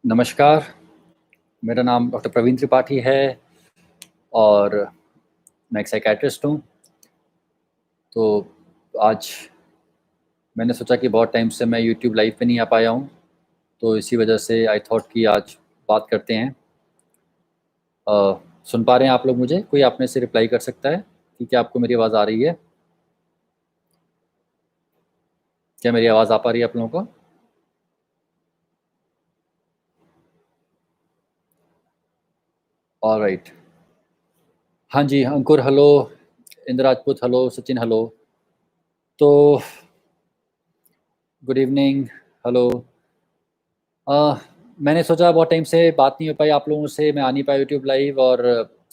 नमस्कार, मेरा नाम डॉक्टर प्रवीण त्रिपाठी है और मैं एक साइकियाट्रिस्ट हूँ। तो आज मैंने सोचा कि बहुत टाइम से मैं यूट्यूब लाइव पे नहीं आ पाया हूँ, तो इसी वजह से आई थॉट कि आज बात करते हैं। सुन पा रहे हैं आप लोग मुझे? कोई आप में से रिप्लाई कर सकता है कि क्या आपको मेरी आवाज़ आ रही है? क्या मेरी आवाज़ आ पा रही है आप लोगों को? ऑलराइट। हाँ जी, Ankur hello, Indra Rajput hello, Sachin hello. तो गुड इवनिंग, हेलो। मैंने सोचा बहुत टाइम से बात नहीं हो पाई आप लोगों से, मैं आ नहीं पाया यूट्यूब लाइव और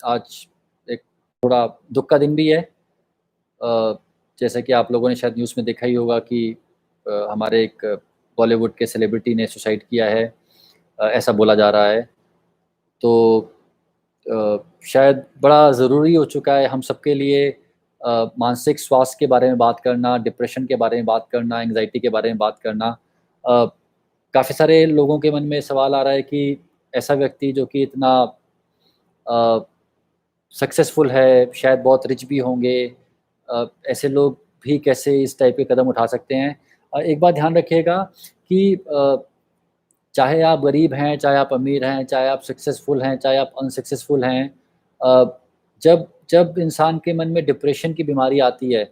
आज एक थोड़ा दुःख का दिन भी है। जैसा कि आप लोगों ने शायद न्यूज़ में देखा ही होगा कि हमारे एक बॉलीवुड के सेलिब्रिटी ने सुसाइड किया है, ऐसा बोला जा रहा है। तो शायद बड़ा ज़रूरी हो चुका है हम सबके लिए मानसिक स्वास्थ्य के बारे में बात करना, डिप्रेशन के बारे में बात करना, एंग्ज़ायटी के बारे में बात करना। काफ़ी सारे लोगों के मन में सवाल आ रहा है कि ऐसा व्यक्ति जो कि इतना अ, सक्सेसफुल है, शायद बहुत रिच भी होंगे, ऐसे लोग भी कैसे इस टाइप के कदम उठा सकते हैं? एक बात ध्यान रखिएगा कि चाहे आप गरीब हैं, चाहे आप अमीर हैं, चाहे आप सक्सेसफुल हैं, चाहे आप अनसक्सेसफुल हैं, जब जब इंसान के मन में डिप्रेशन की बीमारी आती है,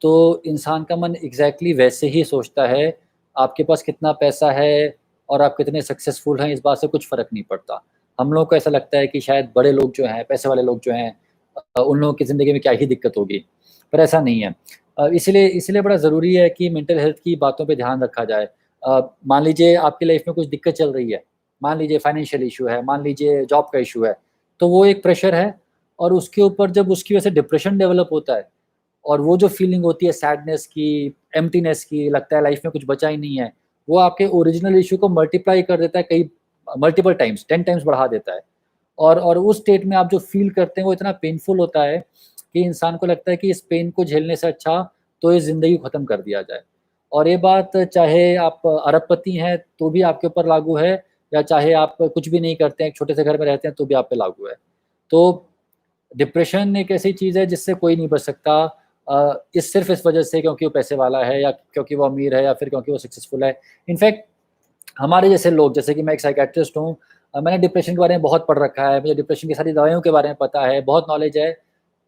तो इंसान का मन एग्ज़ैक्टली वैसे ही सोचता है। आपके पास कितना पैसा है और आप कितने सक्सेसफुल हैं, इस बात से कुछ फ़र्क नहीं पड़ता। हम लोगों को ऐसा लगता है कि शायद बड़े लोग जो हैं, पैसे वाले लोग जो हैं, उन लोगों की ज़िंदगी में क्या ही दिक्कत होगी, पर ऐसा नहीं है। इसलिए इसलिए बड़ा ज़रूरी है कि मेंटल हेल्थ की बातों पे ध्यान रखा जाए। मान लीजिए आपकी लाइफ में कुछ दिक्कत चल रही है, मान लीजिए फाइनेंशियल इश्यू है, मान लीजिए जॉब का इश्यू है, तो वो एक प्रेशर है और उसके ऊपर जब उसकी वजह से डिप्रेशन डेवलप होता है और वो जो फीलिंग होती है सैडनेस की, एम्प्टीनेस की, लगता है लाइफ में कुछ बचा ही नहीं है, वो आपके ओरिजिनल इश्यू को मल्टीप्लाई कर देता है कई मल्टीपल टाइम्स, 10 टाइम्स बढ़ा देता है। और उस स्टेट में आप जो फ़ील करते हैं वो इतना पेनफुल होता है कि इंसान को लगता है कि इस पेन को झेलने से अच्छा तो इस ज़िंदगी को ख़त्म कर दिया जाए। और ये बात चाहे आप अरबपति हैं तो भी आपके ऊपर लागू है या चाहे आप कुछ भी नहीं करते हैं, एक छोटे से घर में रहते हैं तो भी आप पे लागू है। तो डिप्रेशन एक ऐसी चीज़ है जिससे कोई नहीं बच सकता, इस सिर्फ़ इस वजह से क्योंकि वो पैसे वाला है या क्योंकि वो अमीर है या फिर क्योंकि वो सक्सेसफुल है। इनफैक्ट हमारे जैसे लोग, जैसे कि मैं एक साइकियाट्रिस्ट हूँ, मैंने डिप्रेशन के बारे में बहुत पढ़ रखा है, मुझे डिप्रेशन की सारी दवाइयों के बारे में पता है, बहुत नॉलेज है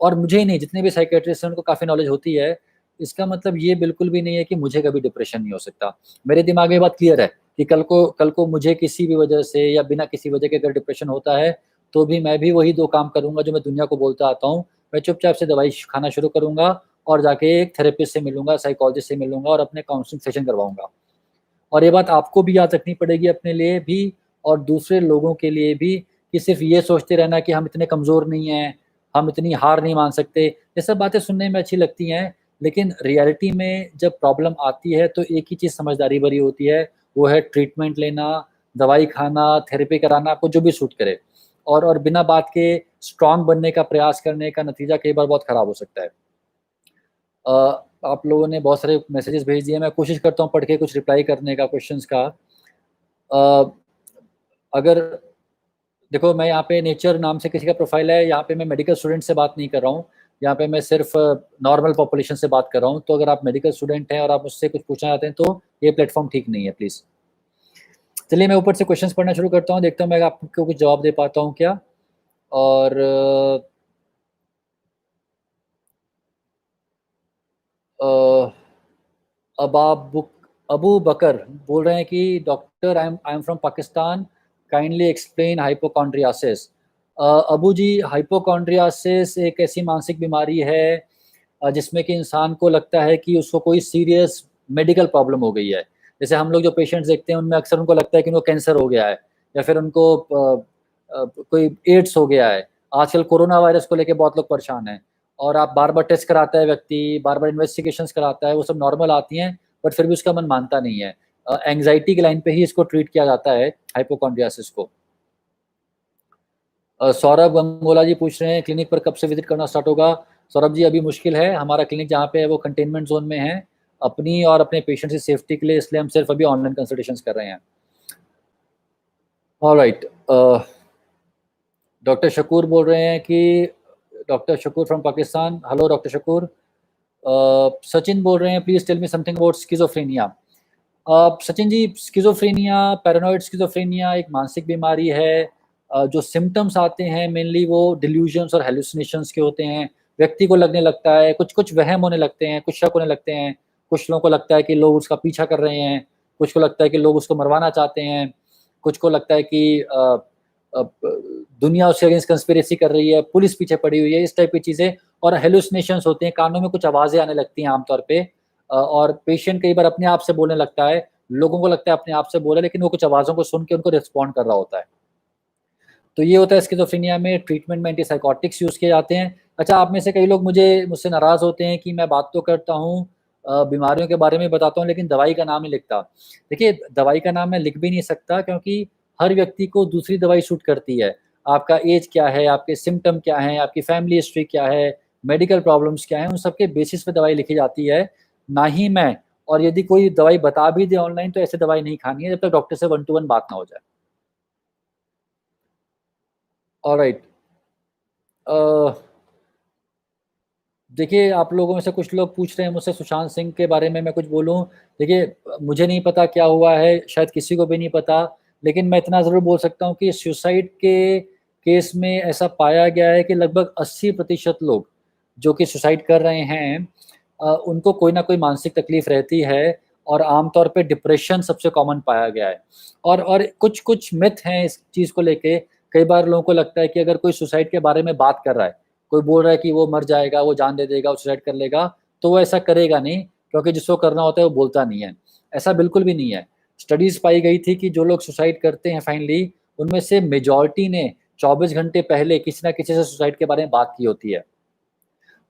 और मुझे ही नहीं, जितने भी साइकियाट्रिस्ट हैं उनको काफ़ी नॉलेज होती है। इसका मतलब ये बिल्कुल भी नहीं है कि मुझे कभी डिप्रेशन नहीं हो सकता। मेरे दिमाग में ये बात क्लियर है कि कल को मुझे किसी भी वजह से या बिना किसी वजह के अगर डिप्रेशन होता है, तो भी मैं भी वही 2 काम करूँगा जो मैं दुनिया को बोलता आता हूँ। मैं चुपचाप से दवाई खाना शुरू करूँगा और जाके एक थेरेपिस्ट से मिलूँगा, साइकोलॉजिस्ट से मिलूँगा और अपने काउंसलिंग सेशन करवाऊँगा। और ये बात आपको भी याद रखनी पड़ेगी अपने लिए भी और दूसरे लोगों के लिए भी कि सिर्फ़ ये सोचते रहना कि हम इतने कमज़ोर नहीं हैं, हम इतनी हार नहीं मान सकते। ये सब बातें सुनने में अच्छी लगती हैं, लेकिन रियलिटी में जब प्रॉब्लम आती है तो एक ही चीज़ समझदारी भरी होती है, वो है ट्रीटमेंट लेना, दवाई खाना, थेरेपी कराना, आपको जो भी सूट करे। और बिना बात के स्ट्रॉन्ग बनने का प्रयास करने का नतीजा कई बार बहुत ख़राब हो सकता है। अ, आप लोगों ने बहुत सारे मैसेजेस भेज दिए, मैं कोशिश करता हूँ पढ़ के कुछ रिप्लाई करने का क्वेश्चंस का। अ, अगर देखो मैं यहाँ पे नेचर नाम से किसी का प्रोफ़ाइल है, यहाँ पे मैं मेडिकल स्टूडेंट से बात नहीं कर रहा हूँ, यहाँ पे मैं सिर्फ़ नॉर्मल पॉपुलेशन से बात कर रहा हूँ, तो अगर आप मेडिकल स्टूडेंट हैं और आप मुझसे कुछ पूछना चाहते हैं, तो ये प्लेटफ़ॉर्म ठीक नहीं है प्लीज़। चलिए मैं ऊपर से क्वेश्चंस पढ़ना शुरू करता हूँ, देखता हूँ मैं आपको कुछ जवाब दे पाता हूँ क्या? और अ अबाबुक अबू बकर बोल रहे हैं कि doctor I am from Pakistan, kindly explain hypochondriasis. Abu ji, hypochondriasis एक ऐसी मानसिक बीमारी है जिसमें कि इंसान को लगता है कि उसको कोई सीरियस मेडिकल प्रॉब्लम हो गई है। जैसे हम लोग जो पेशेंट्स देखते हैं उनमें अक्सर उनको लगता है कि उनको कैंसर हो गया है या फिर उनको कोई एड्स हो गया है। आजकल कोरोना वायरस को लेके बहुत लोग परेशान हैं और आप बार-बार टेस्ट कराता है व्यक्ति, बार-बार इन्वेस्टिगेशंस कराता है, वो सब नॉर्मल आती हैं, बट फिर भी उसका मन मानता नहीं है। एंग्ज़ायटी की लाइन पे ही इसको ट्रीट किया जाता है, हाइपोकॉन्ड्रियासिस को। सौरभ गंगोला जी पूछ रहे हैं क्लिनिक पर कब से विज़िट करना स्टार्ट होगा? सौरभ जी, अभी मुश्किल है, हमारा क्लिनिक जहाँ पे है वो कंटेनमेंट ज़ोन में है, अपनी और अपने पेशेंट्स की सेफ्टी के लिए, इसलिए हम सिर्फ़ अभी ऑनलाइन कंसल्टेशंस कर रहे हैं। ऑलराइट, डॉक्टर शकूर बोल रहे हैं कि doctor Shakoor from Pakistan. Hello doctor Shakoor. Sachin बोल रहे हैं, please tell me something about schizophrenia. Sachin ji, schizophrenia, paranoid schizophrenia एक मानसिक बीमारी है। जो सिम्पटम्स आते हैं मेनली वो डिल्यूजन्स और हैलुसिनेशंस के होते हैं। व्यक्ति को लगने लगता है, कुछ-कुछ वहम होने लगते हैं, कुछ शक होने लगते हैं, कुछ लोगों को लगता है कि लोग उसका पीछा कर रहे हैं, कुछ को लगता है कि लोग उसको मरवाना चाहते हैं, कुछ को लगता है कि दुनिया उसके अगेंस्ट कंस्पिरेसी कर रही है, पुलिस पीछे पड़ी हुई है, इस टाइप की चीज़ें। और हैलुसिनेशंस होते हैं, कानों में कुछ आवाज़ें आने लगती हैं आमतौर पे। और पेशेंट कई बार अपने आप से बोलने लगता है, लोगों को लगता है अपने आप से बोल रहा है, लेकिन वो कुछ आवाज़ों को सुन के उनको रिस्पॉन्ड कर रहा होता है। तो ये होता है स्किज़ोफ्रेनिया में। ट्रीटमेंट में एंटीसाइकोटिक्स यूज़ किए जाते हैं। अच्छा, आप में से कई लोग मुझसे नाराज़ होते हैं कि मैं बात तो करता हूँ, बीमारियों के बारे में बताता हूँ, लेकिन दवाई का नाम नहीं लिखता। देखिए, दवाई का नाम मैं लिख भी नहीं सकता, क्योंकि हर व्यक्ति को दूसरी दवाई सूट करती है। आपका ऐज क्या है, आपके सिम्पटम क्या हैं, आपकी फैमिली हिस्ट्री क्या है, मेडिकल प्रॉब्लम्स क्या हैं, उन सब के बेसिस पे दवाई लिखी जाती है, ना ही मैं। और यदि कोई दवाई बता भी दे ऑनलाइन, तो ऐसे दवाई नहीं खानी है जब तक डॉक्टर से वन टू वन बात ना हो जाए। ऑलराइट। अ देखिए, आप लोगों में से कुछ लोग पूछ रहे हैं मुझसे सुशांत सिंह के बारे में मैं कुछ बोलूँ। देखिए, मुझे नहीं पता क्या हुआ है, शायद किसी को भी नहीं पता, लेकिन मैं इतना ज़रूर बोल सकता हूँ कि सुसाइड के केस में ऐसा पाया गया है कि लगभग 80% लोग जो कि सुसाइड कर रहे हैं, उनको कोई ना कोई मानसिक तकलीफ़ रहती है, और आमतौर पे डिप्रेशन सबसे कॉमन पाया गया है। और कुछ-कुछ मिथ हैं इस चीज़ को लेके। कई बार लोगों को लगता है कि अगर कोई सुसाइड के बारे में बात कर रहा है, कोई बोल रहा है कि वो मर जाएगा, वो जान दे देगा, वो सुसाइड कर लेगा, तो वो ऐसा करेगा नहीं, क्योंकि जिसको करना होता है वो बोलता नहीं है। ऐसा बिल्कुल भी नहीं है। स्टडीज़ पाई गई थी कि जो लोग सुसाइड करते हैं फाइनली, उनमें से मेजॉरिटी ने 24 घंटे पहले किसी न किसी से सुसाइड के बारे में बात की होती है।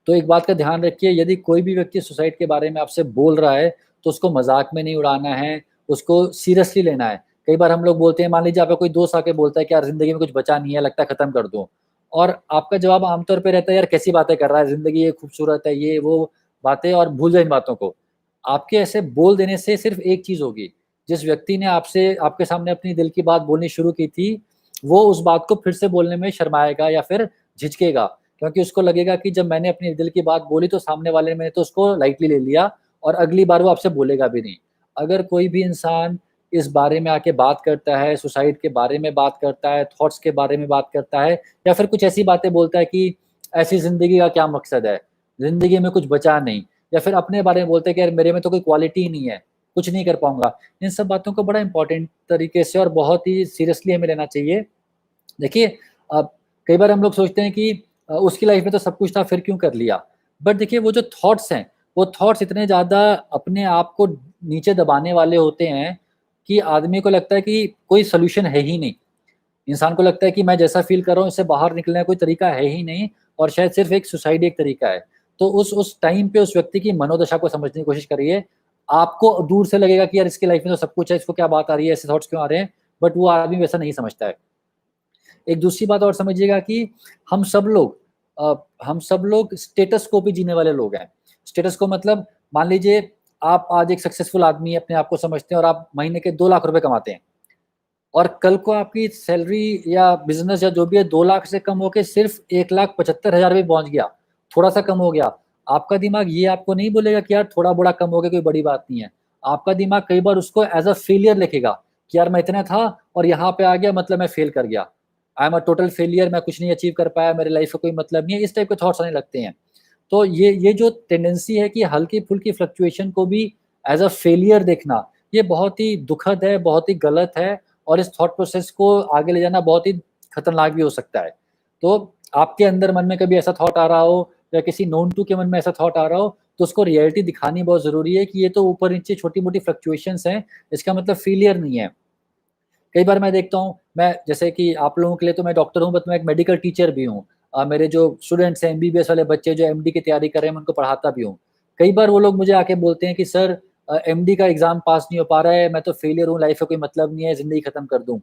तो एक बात का ध्यान रखिए, यदि कोई भी व्यक्ति सुसाइड के बारे में आपसे बोल रहा है, तो उसको मज़ाक में नहीं उड़ाना है, उसको सीरियसली लेना है। कई बार हम लोग बोलते हैं, मान लीजिए आपका कोई दोस्त आके बोलता है कि यार ज़िंदगी में कुछ बचा नहीं है, लगता है खत्म कर दूँ। और आपका जवाब आमतौर पे रहता है, यार कैसी बातें कर रहा है, ज़िंदगी ये खूबसूरत है, ये वो बातें, और भूल जा इन बातों को। आपके ऐसे बोल देने से सिर्फ़ एक चीज़ होगी, जिस व्यक्ति ने आपसे आपके सामने अपनी दिल की बात बोलनी शुरू की थी, वो उस बात को फिर से बोलने में शर्माएगा या फिर झिझकेगा। क्योंकि उसको लगेगा कि जब मैंने अपने दिल की बात बोली, तो सामने वाले ने तो उसको लाइटली ले लिया, और अगली बार वो आपसे बोलेगा भी नहीं। अगर कोई भी इंसान इस बारे में आके बात करता है, सुसाइड के बारे में बात करता है, थॉट्स के बारे में बात करता है, या फिर कुछ ऐसी बातें बोलता है कि ऐसी ज़िंदगी का क्या मकसद है? ज़िंदगी में कुछ बचा नहीं, या फिर अपने बारे में बोलता है कि यार मेरे में तो कोई क्वालिटी ही नहीं है, कुछ नहीं कर पाऊँगा। इन सब बातों को बड़ा इम्पोर्टेंट तरीके से और बहुत ही सीरियसली हमें लेना चाहिए। देखिए, अ, कई बार हम लोग सोचते हैं कि उसकी लाइफ में तो सब कुछ था, फिर क्यों कर लिया? बट देखिए, वो जो थॉट्स हैं, वो थॉट्स इतने ज़्यादा अपने आप को नीचे दबाने वाले होते हैं कि आदमी को लगता है कि कोई सॉल्यूशन है ही नहीं। इंसान को लगता है कि मैं जैसा फ़ील कर रहा हूँ, इससे बाहर निकलने का कोई तरीका है ही नहीं, और शायद सिर्फ़ एक सुसाइड ही एक तरीका है। तो उस टाइम पे उस व्यक्ति की मनोदशा को समझने की कोशिश करिए। आपको दूर से लगेगा कि यार इसकी लाइफ़ में तो सब कुछ है, इसको क्या बात आ रही है, ऐसे थॉट्स क्यों आ रहे हैं? बट वो आदमी वैसा नहीं समझता है। एक दूसरी बात और समझिएगा कि हम सब लोग हम सब लोग स्टेटस को भी जीने वाले लोग हैं। स्टेटस को मतलब, मान लीजिए आप आज एक सक्सेसफुल आदमी अपने आप को समझते हैं, और आप महीने के 2 लाख रुपए कमाते हैं, और कल को आपकी सैलरी या बिज़नेस या जो भी है 2 लाख से कम होके सिर्फ़ 1,75,000 पे पहुँच गया, थोड़ा-सा कम हो गया। आपका दिमाग ये आपको नहीं बोलेगा कि यार थोड़ा-बड़ा कम हो गया, कोई बड़ी बात नहीं है। आपका दिमाग कई बार उसको एज़ अ फेलियर लिखेगा कि यार मैं इतना था और यहाँ पे आ गया, मतलब मैं फेल कर गया। I am a total failure, मैं कुछ नहीं अचीव कर पाया, मेरी लाइफ़ का कोई मतलब नहीं है, इस टाइप के थॉट्स आने लगते हैं। तो ये जो टेंडेंसी है कि हल्की-फुल्की फ्लक्चुएशन को भी एज़ अ फेलियर देखना, ये बहुत ही दुखद है, बहुत ही गलत है, और इस थॉट प्रोसेस को आगे ले जाना बहुत ही खतरनाक भी हो सकता है। तो आपके अंदर मन में कभी ऐसा थॉट आ रहा हो, या किसी नोन टू के मन में ऐसा थॉट आ रहा हो, तो उसको रियलिटी दिखानी बहुत ज़रूरी है कि ये तो ऊपर-नीचे छोटी-मोटी फ्लक्चुएशंस हैं, इसका मतलब फेलियर नहीं है। कई बार मैं देखता हूँ, मैं जैसे कि आप लोगों के लिए तो मैं डॉक्टर हूँ, बट मैं एक मेडिकल टीचर भी हूँ। मेरे जो स्टूडेंट्स हैं, एमबीबीएस वाले बच्चे जो एमडी की तैयारी कर रहे हैं, मैं उनको पढ़ाता भी हूँ। कई बार वो लोग मुझे आके बोलते हैं कि सर, एमडी का एग्ज़ाम पास नहीं हो पा रहा है, मैं तो फेलियर हूँ, लाइफ़ का कोई मतलब नहीं है, ज़िंदगी खत्म कर दूँ।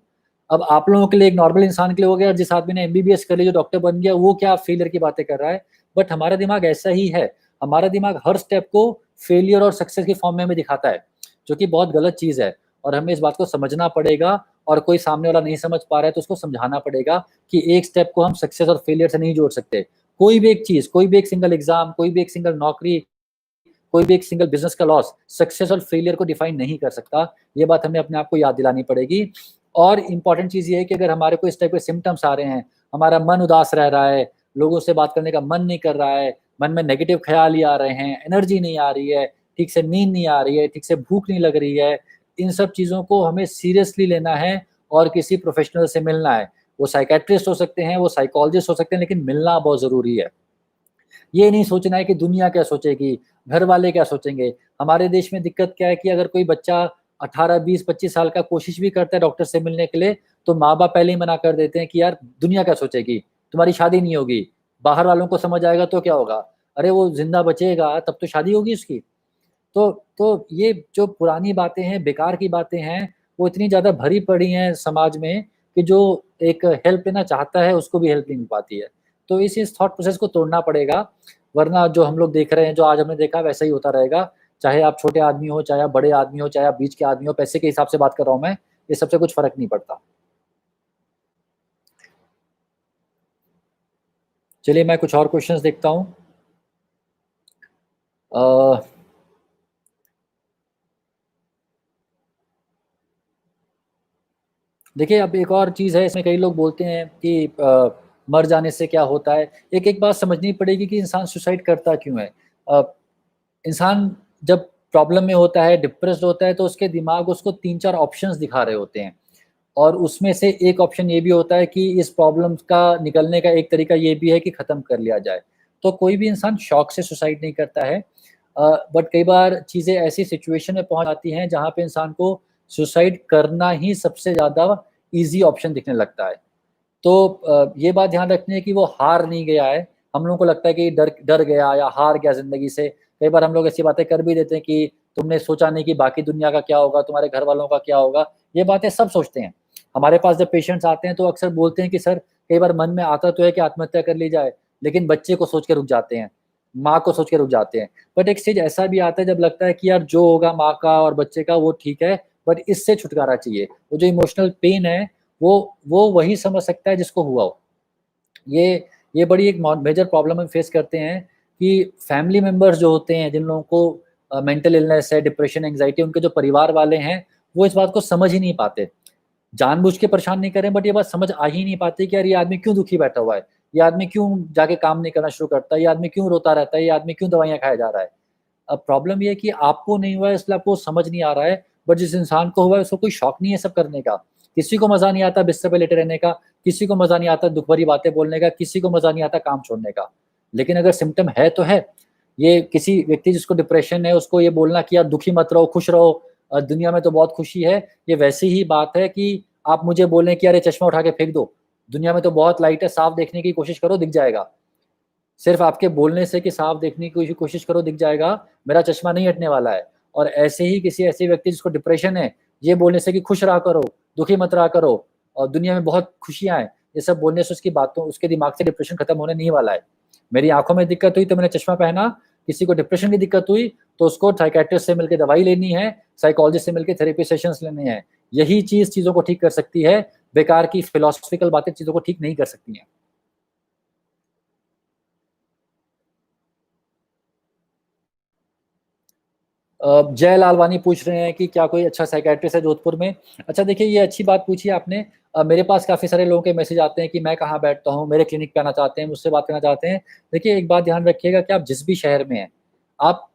अब आप लोगों के लिए, एक नॉर्मल इंसान के लिए हो गया, और जिस आदमी ने एमबीबीएस कर लिया, जो डॉक्टर बन गया, वो क्या फेलियर की बातें कर रहा है। बट हमारा दिमाग ऐसा ही है, हमारा दिमाग हर स्टेप को फेलियर और सक्सेस के फॉर्म में हमें दिखाता है, जो कि बहुत गलत चीज़ है। और हमें इस बात को समझना पड़ेगा और कोई सामने वाला नहीं समझ पा रहा है तो उसको समझाना पड़ेगा कि एक स्टेप को हम सक्सेस और फेलियर से नहीं जोड़ सकते। कोई भी एक चीज़, कोई भी एक सिंगल एग्ज़ाम, कोई भी एक सिंगल नौकरी, कोई भी एक सिंगल बिज़नेस का लॉस सक्सेस और फेलियर को डिफाइन नहीं कर सकता। ये बात हमें अपने आप को याद दिलानी पड़ेगी। और इम्पोर्टेंट चीज़ ये है कि अगर हमारे को इस टाइप के सिम्पटम्स आ रहे हैं, हमारा मन उदास रह रहा है, लोगों से बात करने का मन नहीं कर रहा है, मन में नेगेटिव ख़्याल ही आ रहे हैं, एनर्जी नहीं आ रही है, ठीक से नींद नहीं आ रही है, ठीक से भूख नहीं लग रही है, इन सब चीज़ों को हमें सीरियसली लेना है और किसी प्रोफ़ेशनल से मिलना है। वो साइकियाट्रिस्ट हो सकते हैं, वो साइकोलॉजिस्ट हो सकते हैं, लेकिन मिलना बहुत ज़रूरी है। ये नहीं सोचना है कि दुनिया क्या सोचेगी, घर वाले क्या सोचेंगे। हमारे देश में दिक्कत क्या है कि अगर कोई बच्चा 18, 20, 25 साल का कोशिश भी करता है डॉक्टर से मिलने के लिए, तो माँ-बाप पहले ही मना कर देते हैं कि यार दुनिया क्या सोचेगी, तुम्हारी शादी नहीं होगी, बाहर वालों को समझ आएगा तो क्या होगा? अरे वो ज़िंदा बचेगा तब तो शादी होगी उसकी। तो ये जो पुरानी बातें हैं, बेकार की बातें हैं, वो इतनी ज़्यादा भरी पड़ी हैं समाज में कि जो एक हेल्प लेना चाहता है, उसको भी हेल्प नहीं मिल पाती है। तो इस थॉट प्रोसेस को तोड़ना पड़ेगा, वरना जो हम लोग देख रहे हैं, जो आज हमने देखा वैसा ही होता रहेगा। चाहे आप छोटे आदमी हो, चाहे आप बड़े आदमी हो, चाहे आप बीच के आदमी हो, पैसे के हिसाब से बात कर रहा हूँ मैं, ये सबसे कुछ फ़र्क नहीं पड़ता। चलिए मैं कुछ और क्वेश्चन्स देखता हूँ। अ देखिए, अब एक और चीज़ है, इसमें कई लोग बोलते हैं कि मर जाने से क्या होता है? एक-एक बात समझनी पड़ेगी कि इंसान सुसाइड करता क्यों है? अ, इंसान जब प्रॉब्लम में होता है, डिप्रेस्ड होता है, तो उसके दिमाग उसको 3-4 ऑप्शंस दिखा रहे होते हैं और उसमें से एक ऑप्शन ये भी होता है कि इस प्रॉब्लम का निकलने का एक तरीका ये भी है कि ख़त्म कर लिया जाए। तो कोई भी इंसान शौक से सुसाइड नहीं करता है। बट कई बार चीज़ें ऐसी सिचुएशन में पहुँच जाती हैं, जहाँ पे इंसान को सुसाइड करना ही सबसे ज़्यादा ईज़ी ऑप्शन दिखने लगता है। तो ये बात ध्यान रखनी है कि वो हार नहीं गया है। हम लोगों को लगता है कि डर डर गया या हार गया ज़िंदगी से। कई बार हम लोग ऐसी बातें कर भी देते हैं कि तुमने सोचा नहीं कि बाकी दुनिया का क्या होगा, तुम्हारे घर वालों का क्या होगा। ये बातें सब सोचते हैं। हमारे पास जब पेशेंट्स आते हैं तो अक्सर बोलते हैं कि सर कई बार मन में आता तो है कि आत्महत्या कर ली जाए, लेकिन बच्चे को सोच के रुक जाते हैं, माँ को सोच के रुक जाते हैं। बट एक स्टेज ऐसा भी आता है जब लगता है कि यार जो होगा माँ का और बच्चे का वो ठीक है, बट इससे छुटकारा चाहिए। वो जो इमोशनल पेन है वो वही समझ सकता है जिसको हुआ हो। ये ये बड़ी एक मो मेजर प्रॉब्लम हम फेस करते हैं कि फैमिली मेंबर्स जो होते हैं, जिन लोगों को मेंटल इलनेस है, डिप्रेशन, एंग्ज़ायटी, उनके जो परिवार वाले हैं, वो इस बात को समझ ही नहीं पाते। जानबूझ के परेशान नहीं कर रहे हैं, बट ये बात समझ आ ही नहीं पाती कि यार ये आदमी क्यों दुखी बैठा हुआ है? ये आदमी क्यों जाके काम नहीं करना शुरू करता है? ये आदमी क्यों रोता रहता है? ये आदमी क्यों दवाइयाँ खाए जा रहा है? अब प्रॉब्लम ये है कि आपको नहीं हुआ है इसलिए आपको समझ नहीं आ रहा है, बट जिस इंसान को हुआ है उसको कोई शौक नहीं है सब करने का। किसी को मज़ा नहीं आता बिस्तर पे लेटे रहने का, किसी को मज़ा नहीं आता दुःख भरी बातें बोलने का, किसी को मज़ा नहीं आता काम छोड़ने का। लेकिन अगर सिम्पटम है तो है। ये किसी व्यक्ति जिसको डिप्रेशन है उसको ये बोलना कि यार दुखी मत रहो, खुश रहो, दुनिया में तो बहुत खुशी है, ये वैसी ही बात है कि आप मुझे बोलें कि अरे चश्मा उठा के फेंक दो, दुनिया में तो बहुत लाइट है, साफ देखने की कोशिश करो दिख जाएगा। सिर्फ़ आपके बोलने से कि साफ देखने की कोशिश करो दिख जाएगा, मेरा चश्मा नहीं हटने वाला है। और ऐसे ही किसी ऐसे व्यक्ति जिसको डिप्रेशन है, ये बोलने से कि खुश रहा करो, दुखी मत रहा करो और दुनिया में बहुत खुशियाँ हैं, ये सब बोलने से उसकी बातों उसके दिमाग से डिप्रेशन खत्म होने नहीं वाला है। मेरी आँखों में दिक्कत हुई तो मैंने चश्मा पहना, किसी को डिप्रेशन की दिक्कत हुई तो उसको साइकियाट्रिस्ट से मिलके दवाई लेनी है, साइकोलॉजिस्ट से मिलके थेरेपी सेशंस लेने हैं। यही चीज़ चीज़ों को ठीक कर सकती है, बेकार की फिलॉसफिकल बातें चीज़ों को ठीक नहीं कर सकती हैं। जय लालवानी पूछ रहे हैं कि क्या कोई अच्छा साइकियाट्रिस्ट है जोधपुर में? अच्छा देखिए ये अच्छी बात पूछी आपने। मेरे पास काफ़ी सारे लोगों के मैसेज आते हैं कि मैं कहाँ बैठता हूँ, मेरे क्लिनिक पे आना चाहते हैं, मुझसे बात करना चाहते हैं। देखिए एक बात ध्यान रखिएगा कि आप जिस भी शहर में हैं, आप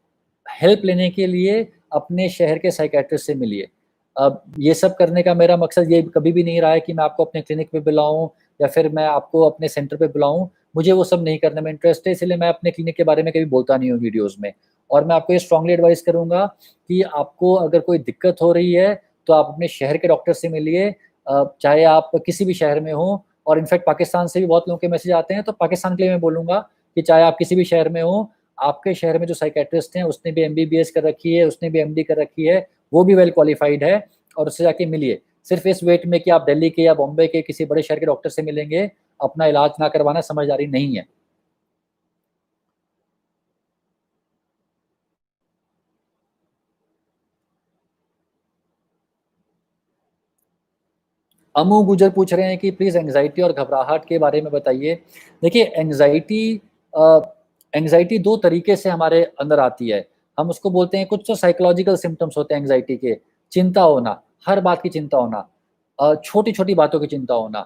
हेल्प लेने के लिए अपने शहर के साइकियाट्रिस्ट से मिलिए। अब ये सब करने का मेरा मकसद ये कभी भी नहीं रहा है कि मैं आपको अपने क्लिनिक पे बुलाऊँ या फिर मैं आपको अपने सेंटर पे बुलाऊँ। मुझे वो सब नहीं करने में इंटरेस्ट है, इसलिए मैं अपने क्लिनिक के बारे में कभी बोलता नहीं हूँ वीडियोज़ में। और मैं आपको ये स्ट्रांगली एडवाइस करूँगा कि आपको अगर कोई दिक्कत हो रही है, तो आप अपने शहर के डॉक्टर से मिलिए, चाहे आप किसी भी शहर में हों। और इनफैक्ट पाकिस्तान से भी बहुत लोगों के मैसेज आते हैं, तो पाकिस्तान के लिए मैं बोलूँगा कि चाहे आप किसी भी शहर में हों, आपके शहर में जो साइकियाट्रिस्ट हैं, उसने भी एमबीबीएस कर रखी है, उसने भी एमडी कर रखी है, वो भी वेल क्वालिफाइड है और उससे जाके मिलिए। सिर्फ़ इस वेट में कि आप दिल्ली के या बॉम्बे के किसी बड़े शहर के डॉक्टर से मिलेंगे, अपना इलाज ना करवाना समझदारी नहीं है। अमू गुजर पूछ रहे हैं कि प्लीज़ एंग्ज़ायटी और घबराहट के बारे में बताइए। देखिए एंग्ज़ायटी 2 तरीके से हमारे अंदर आती है। हम उसको बोलते हैं, कुछ तो साइकोलॉजिकल सिम्पटम्स होते हैं एंग्ज़ायटी के, चिंता होना, हर बात की चिंता होना, छोटी-छोटी बातों की चिंता होना।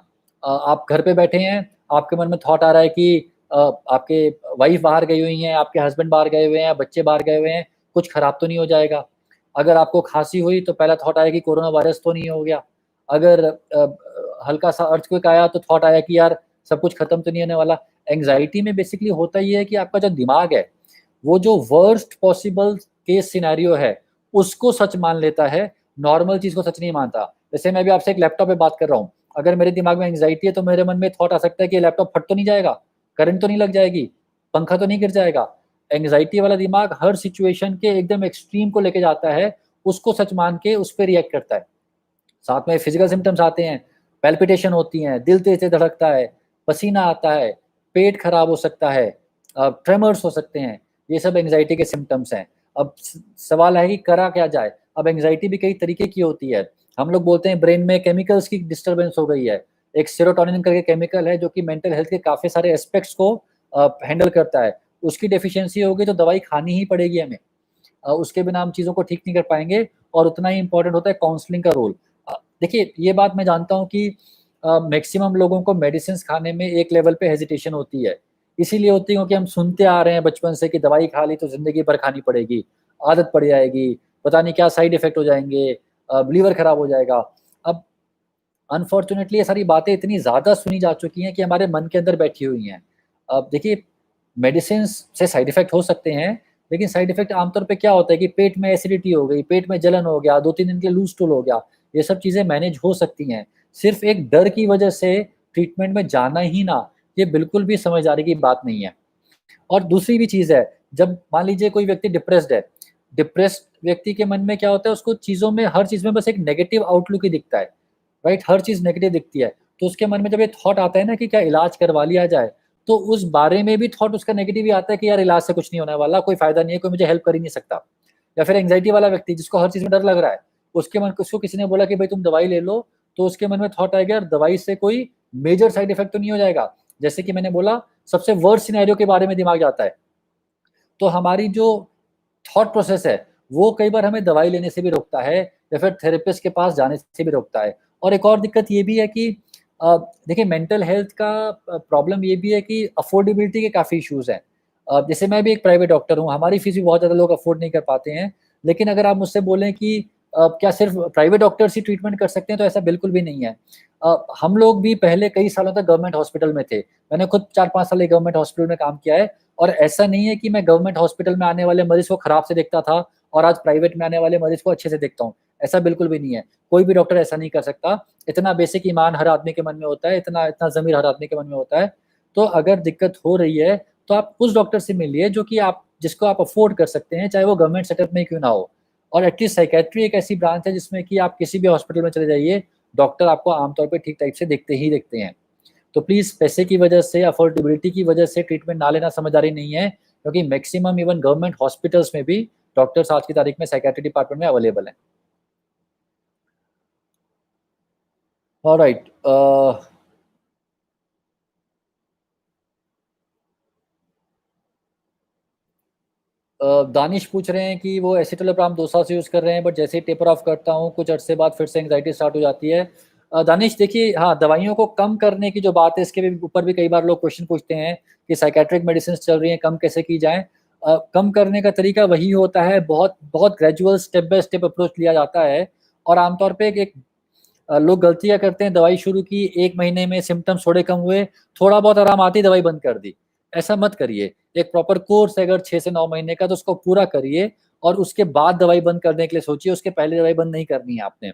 आप घर पे बैठे हैं, आपके मन में थॉट आ रहा है कि आपके वाइफ़ बाहर गई हुई हैं, आपके हस्बैंड बाहर गए हुए हैं, बच्चे बाहर गए हुए हैं, कुछ खराब तो नहीं हो जाएगा? अगर आपको खाँसी हुई तो पहला थॉट आया कि कोरोना वायरस तो नहीं हो गया? अगर हल्का-सा अर्थक्वेक आया तो थॉट आया कि यार सब कुछ खत्म तो नहीं होने वाला? एंग्ज़ायटी में बेसिकली होता ये है कि आपका जो दिमाग है, वो जो वर्स्ट पॉसिबल केस सिनेरियो है, उसको सच मान लेता है, नॉर्मल चीज़ को सच नहीं मानता। जैसे मैं अभी आपसे एक लैपटॉप पे बात कर रहा हूँ, अगर मेरे दिमाग में एंग्ज़ायटी है तो मेरे मन में थॉट आ सकता है कि ये लैपटॉप फट तो नहीं जाएगा? करंट तो नहीं लग जाएगी? पंखा तो नहीं गिर जाएगा? एंग्ज़ायटी वाला दिमाग हर सिचुएशन के एकदम एक्सट्रीम को लेके जाता है, उसको सच मान के उस पे रिएक्ट करता है। साथ में फिज़िकल सिम्पटम्स आते हैं, पैल्पिटेशन होती हैं, दिल तेज़-तेज़ धड़कता है, पसीना आता है, पेट खराब हो सकता है, ट्रेमर्स हो सकते हैं, ये सब एंग्ज़ायटी के सिम्पटम्स हैं। अब सवाल है कि करा क्या जाए? अब एंग्ज़ायटी भी कई तरीके की होती है। हम लोग बोलते हैं ब्रेन में केमिकल्स की डिस्टर्बेंस हो गई है। एक सेरोटोनिन करके केमिकल है जो कि मेंटल हेल्थ के काफ़ी सारे एस्पेक्ट्स को हैंडल करता है। उसकी डेफ़िशिएंसी होगी तो दवाई खानी ही पड़ेगी हमें। उसके बिना हम चीज़ों को ठीक नहीं कर पाएँगे, और उतना ही इम्पोर्टेंट होता है काउंसलिंग का रोल। देखिए, ये बात मैं जानता हूँ कि मैक्सिमम लोगों को मेडिसिन्स खाने में एक लेवल पे हेजिटेशन होती है। इसीलिए होती है क्योंकि हम सुनते आ रहे हैं बचपन से कि दवाई खा ली तो ज़िंदगी भर खानी पड़ेगी, आदत पड़ जाएगी, पता नहीं क्या साइड इफ़ेक्ट हो जाएँगे, लीवर खराब हो जाएगा। अब अनफॉर्च्यूनेटली ये सारी बातें इतनी ज़्यादा सुनी जा चुकी हैं कि हमारे मन के अंदर बैठी हुई हैं। अब देखिए, मेडिसिन्स से साइड इफ़ेक्ट हो सकते हैं, लेकिन साइड इफ़ेक्ट आमतौर पे क्या होता है कि पेट में एसिडिटी हो गई, पेट में जलन हो गया, 2-3 दिन के लिए लूज़ स्टूल हो गया, ये सब चीज़ें मैनेज हो सकती हैं। सिर्फ़ एक डर की वजह से ट्रीटमेंट में जाना ही ना, ये बिल्कुल भी समझदारी की बात नहीं है। और दूसरी भी चीज़ है, जब मान लीजिए कोई व्यक्ति डिप्रेस्ड है, डिप्रेस्ड व्यक्ति के मन में क्या होता है, उसको चीज़ों में, हर चीज़ में बस एक नेगेटिव आउटलुक ही दिखता है। राइट? हर चीज़ नेगेटिव दिखती है। तो उसके मन में जब ये थॉट आता है ना कि क्या इलाज करवा लिया जाए, तो उस बारे में भी थॉट उसका नेगेटिव ही आता है कि यार इलाज से कुछ नहीं होने वाला, कोई फ़ायदा नहीं है, कोई मुझे हेल्प कर ही नहीं सकता। या फिर एंग्ज़ायटी वाला व्यक्ति जिसको हर चीज़ में डर लग रहा है, उसको किसी ने बोला कि भई तुम दवाई ले लो, तो उसके मन में थॉट आएगा यार दवाई से कोई मेजर साइड इफ़ेक्ट तो नहीं हो जाएगा। जैसे कि मैंने बोला, सबसे वर्स्ट सिनेरियो के बारे में दिमाग जाता है। तो हमारी जो थॉट प्रोसेस है, वो कई बार हमें दवाई लेने से भी रोकता है या फिर थेरेपिस्ट के पास जाने से भी रोकता है। और एक और दिक्कत ये भी है कि देखिए मेंटल हेल्थ का प्रॉब्लम ये भी है कि अफ़ोर्डेबिलिटी के काफ़ी इश्यूज़ हैं। जैसे मैं भी एक प्राइवेट डॉक्टर हूँ, हमारी फ़ीस भी बहुत ज़्यादा लोग अफ़ोर्ड नहीं कर पाते हैं। लेकिन अगर आप मुझसे बोलें कि क्या सिर्फ़ प्राइवेट डॉक्टर्स ही ट्रीटमेंट कर सकते हैं, तो ऐसा बिल्कुल भी नहीं है। हम लोग भी पहले कई सालों तक गवर्नमेंट हॉस्पिटल में थे। मैंने खुद 4-5 साल एक गवर्नमेंट हॉस्पिटल में काम किया है। और ऐसा नहीं है कि मैं गवर्नमेंट हॉस्पिटल में आने वाले मरीज़ को खराब से देखता था और आज प्राइवेट में आने वाले मरीज़ को अच्छे से देखता हूँ। ऐसा बिल्कुल भी नहीं है। कोई भी डॉक्टर ऐसा नहीं कर सकता। इतना बेसिक ईमान हर आदमी के मन में होता है, इतना इतना ज़मीर हर आदमी के मन में होता है। तो अगर दिक्कत हो रही है, तो आप उस डॉक्टर से मिलिए जो कि आप जिसको आप अफ़ोर्ड कर सकते हैं, चाहे वो गवर्नमेंट सेटअप में क्यों ना हो। और एटलीस्ट साइकियाट्री एक ऐसी ब्रांच है जिसमें कि आप किसी भी हॉस्पिटल में चले जाइए, डॉक्टर आपको आमतौर पे ठीक टाइप से देखते ही देखते हैं। तो प्लीज़ पैसे की वजह से, अफ़ोर्डेबिलिटी की वजह से ट्रीटमेंट ना लेना समझदारी नहीं है, क्योंकि मैक्सिमम इवन गवर्नमेंट हॉस्पिटल्स में भी डॉक्टर्स आज की तारीख में साइकियाट्री डिपार्टमेंट में अवेलेबल हैं। ऑलराइट। दानिश पूछ रहे हैं कि वो एसिटोलिप्राम 2 साल से यूज़ कर रहे हैं, बट जैसे ही टेपर ऑफ करता हूँ, कुछ अरसे बाद फिर से एंग्ज़ायटी स्टार्ट हो जाती है। दानिश देखिए, हाँ, दवाइयों को कम करने की जो बात है, इसके भी ऊपर भी कई बार लोग क्वेश्चन पूछते हैं कि साइकियाट्रिक मेडिसिन्स चल रही हैं, कम कैसे की जाएँ? कम करने का तरीका वही होता है, बहुत बहुत gradual step by step approach लिया जाता है। और आमतौर पे एक एक लोग गलतियाँ करते हैं, दवाई शुरू की, 1 महीने में सिम्पटम्स थोड़े कम हुए, थोड़ा बहुत आराम आते ही दवाई बंद कर दी। ऐसा मत करिए। एक प्रॉपर कोर्स है अगर 6 से 9 महीने का, तो उसको पूरा करिए और उसके बाद दवाई बंद करने के लिए सोचिए, उसके पहले दवाई बंद नहीं करनी है आपने।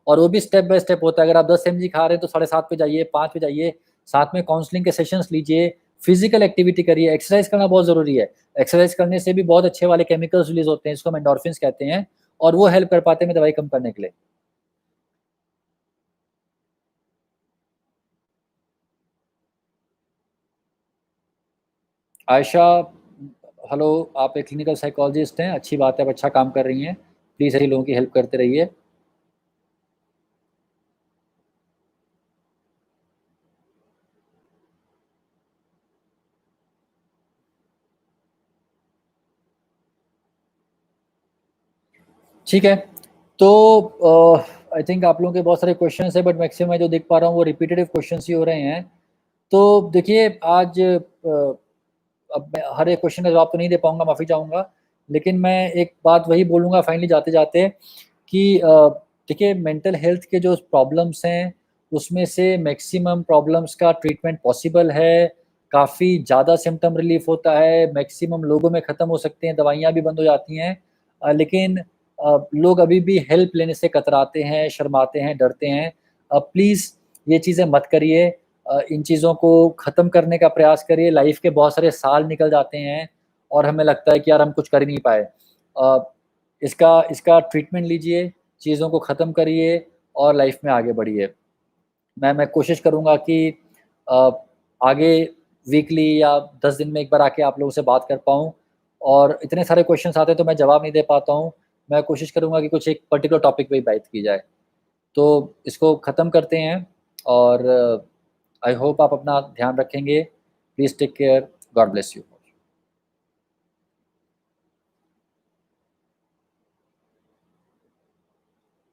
और वो भी स्टेप बाय स्टेप होता है। अगर आप 10 एमजी खा रहे हैं तो 7.5 पे जाइए, 5 पे जाइए, साथ में काउंसलिंग के सेशंस लीजिए, फिज़िकल एक्टिविटी करिए, एक्सरसाइज़ करना बहुत ज़रूरी है। एक्सरसाइज़ करने से भी बहुत अच्छे वाले केमिकल्स रिलीज़ होते हैं, जिसको हम एंडोर्फिन्स कहते हैं, और वो हेल्प कर पाते हैं हमें दवाई कम करने के लिए। आयशा, हेलो, आप एक क्लिनिकल साइकोलॉजिस्ट हैं, अच्छी बात है, आप अच्छा काम कर रही हैं। प्लीज़ ऐसे ही लोगों की हेल्प करते रहिए। ठीक है। तो आई थिंक आप लोगों के बहुत सारे क्वेश्चंस हैं, बट मैक्सिमम मैं जो देख पा रहा हूँ वो रिपीटेटिव क्वेश्चंस ही हो रहे हैं। तो देखिए आज अब मैं हर एक क्वेश्चन का जवाब तो नहीं दे पाऊँगा, माफ़ी चाहूँगा। लेकिन मैं एक बात वही बोलूँगा फाइनली जाते-जाते कि देखिए मेंटल हेल्थ के जो प्रॉब्लम्स हैं, उसमें से मैक्सिमम प्रॉब्लम्स का ट्रीटमेंट पॉसिबल है। काफ़ी ज़्यादा सिम्पटम रिलीफ़ होता है, मैक्सिमम लोगों में ख़त्म हो सकते हैं, दवाइयाँ भी बंद हो जाती हैं। लेकिन लोग अभी भी हेल्प लेने से कतराते हैं, शर्माते हैं, डरते हैं। प्लीज़ ये चीज़ें मत करिए। इन चीज़ों को ख़त्म करने का प्रयास करिए। लाइफ़ के बहुत सारे साल निकल जाते हैं और हमें लगता है कि यार हम कुछ कर ही नहीं पाए। इसका इसका ट्रीटमेंट लीजिए, चीज़ों को ख़त्म करिए और लाइफ़ में आगे बढ़िए। मैं कोशिश करूँगा कि अ, आगे वीकली या 10 दिन में एक बार आके आप लोगों से बात कर पाऊँ और इतने सारे क्वेश्चन्स आते हैं तो मैं जवाब नहीं दे पाता हूँ। मैं कोशिश करूँगा कि कुछ एक पर्टिकुलर टॉपिक पे ही बात की जाए। तो इसको ख़त्म करते हैं और आई होप आप अपना ध्यान रखेंगे। Please take care. God bless you.